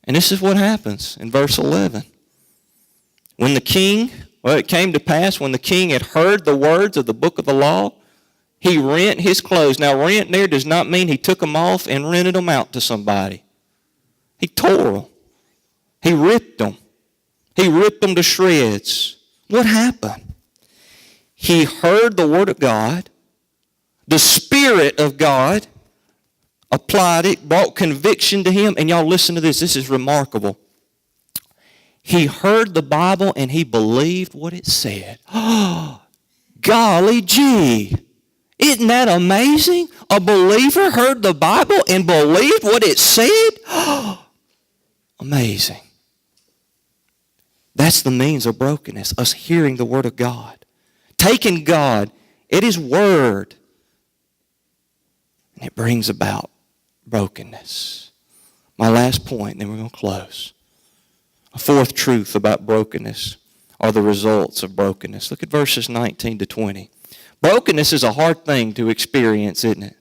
And this is what happens in verse 11. It came to pass when the king had heard the words of the book of the law, he rent his clothes. Now, rent there does not mean he took them off and rented them out to somebody. He tore them. He ripped them. He ripped them to shreds. What happened? He heard the word of God. The Spirit of God applied it, brought conviction to him. And y'all listen to this. This is remarkable. He heard the Bible and he believed what it said. Oh, golly gee. Isn't that amazing? A believer heard the Bible and believed what it said? Oh, amazing. That's the means of brokenness, us hearing the Word of God. Taking God at His Word. And it brings about brokenness. My last point, and then we're going to close. A fourth truth about brokenness are the results of brokenness. Look at verses 19 to 20. Brokenness is a hard thing to experience, isn't it?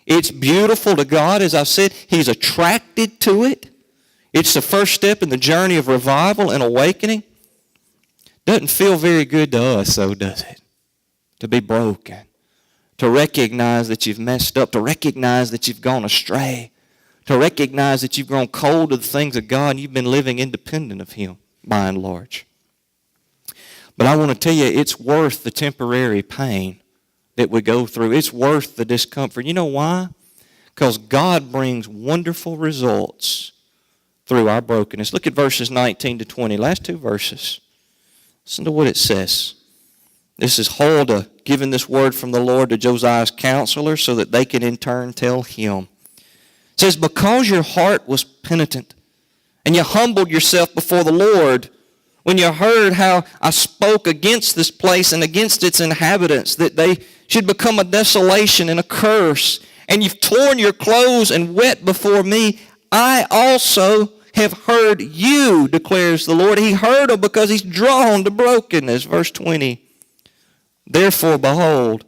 It's beautiful to God, as I've said. He's attracted to it. It's the first step in the journey of revival and awakening. Doesn't feel very good to us, though, does it? To be broken. To recognize that you've messed up. To recognize that you've gone astray. To recognize that you've grown cold to the things of God and you've been living independent of Him, by and large. But I want to tell you, it's worth the temporary pain that we go through. It's worth the discomfort. You know why? Because God brings wonderful results through our brokenness. Look at verses 19 to 20, last two verses. Listen to what it says. This is Huldah giving this word from the Lord to Josiah's counselors so that they can in turn tell him. It says, because your heart was penitent and you humbled yourself before the Lord when you heard how I spoke against this place and against its inhabitants, that they should become a desolation and a curse, and you've torn your clothes and wept before me, I also have heard you, declares the Lord. He heard them because He's drawn to brokenness. Verse 20. Therefore, behold,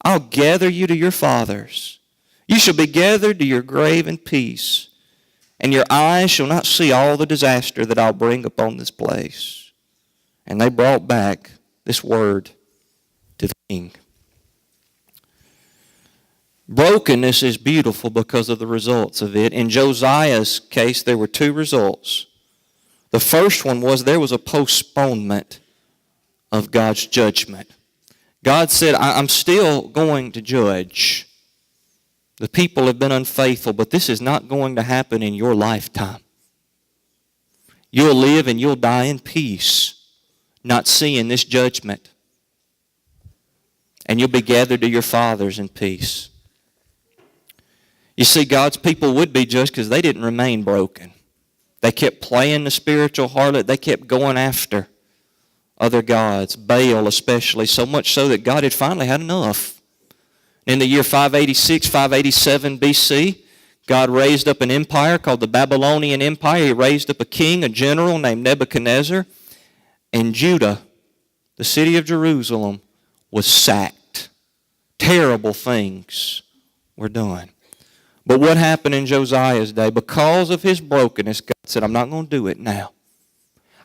I'll gather you to your fathers. You shall be gathered to your grave in peace, and your eyes shall not see all the disaster that I'll bring upon this place. And they brought back this word to the king. Brokenness is beautiful because of the results of it. In Josiah's case, there were two results. The first one was there was a postponement of God's judgment. God said, I'm still going to judge. The people have been unfaithful, but this is not going to happen in your lifetime. You'll live and you'll die in peace, not seeing this judgment. And you'll be gathered to your fathers in peace. You see, God's people would be judged because they didn't remain broken. They kept playing the spiritual harlot. They kept going after other gods, Baal especially, so much so that God had finally had enough. In the year 586, 587 BC, God raised up an empire called the Babylonian Empire. He raised up a king, a general named Nebuchadnezzar. And Judah, the city of Jerusalem, was sacked. Terrible things were done. But what happened in Josiah's day? Because of his brokenness, God said, I'm not going to do it now.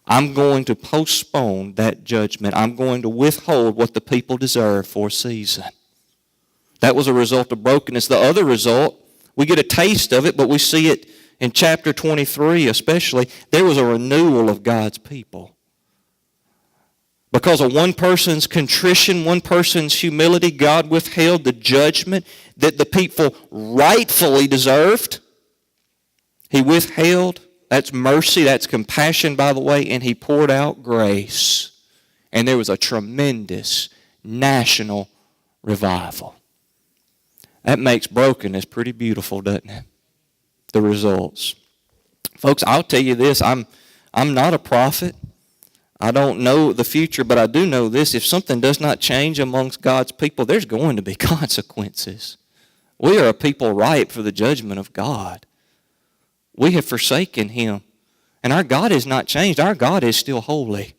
I'm going to postpone that judgment. I'm going to withhold what the people deserve for a season. That was a result of brokenness. The other result, we get a taste of it, but we see it in chapter 23 especially. There was a renewal of God's people. Because of one person's contrition, one person's humility, God withheld the judgment that the people rightfully deserved. He withheld. That's mercy. That's compassion, by the way. And He poured out grace. And there was a tremendous national revival. That makes brokenness pretty beautiful, doesn't it? The results. Folks, I'll tell you this. I'm not a prophet. I don't know the future, but I do know this. If something does not change amongst God's people, there's going to be consequences. We are a people ripe for the judgment of God. We have forsaken Him. And our God has not changed. Our God is still holy.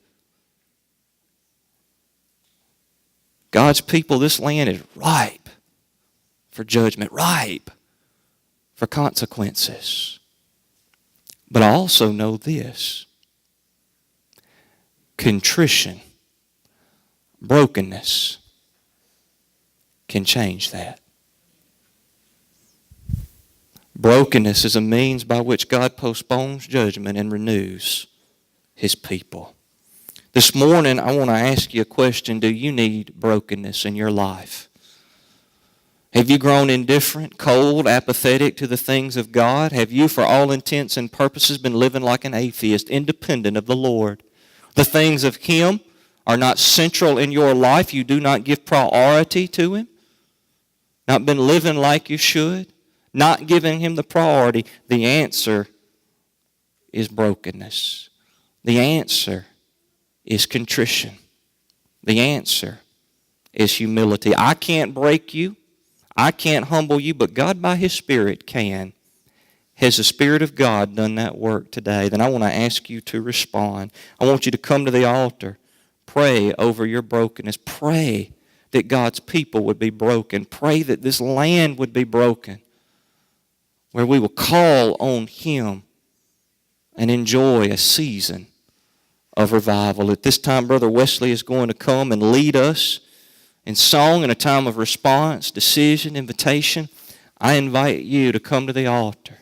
God's people, this land is ripe for judgment, ripe for consequences. But I also know this. Contrition, brokenness can change that. Brokenness is a means by which God postpones judgment and renews His people. This morning, I want to ask you a question. Do you need brokenness in your life? Have you grown indifferent, cold, apathetic to the things of God? Have you, for all intents and purposes, been living like an atheist, independent of the Lord? The things of Him are not central in your life. You do not give priority to Him. Not been living like you should. Not giving Him the priority. The answer is brokenness. The answer is contrition. The answer is humility. I can't break you. I can't humble you, but God by His Spirit can. Has the Spirit of God done that work today? Then I want to ask you to respond. I want you to come to the altar. Pray over your brokenness. Pray that God's people would be broken. Pray that this land would be broken, where we will call on Him and enjoy a season of revival. At this time, Brother Wesley is going to come and lead us in song in a time of response, decision, invitation. I invite you to come to the altar.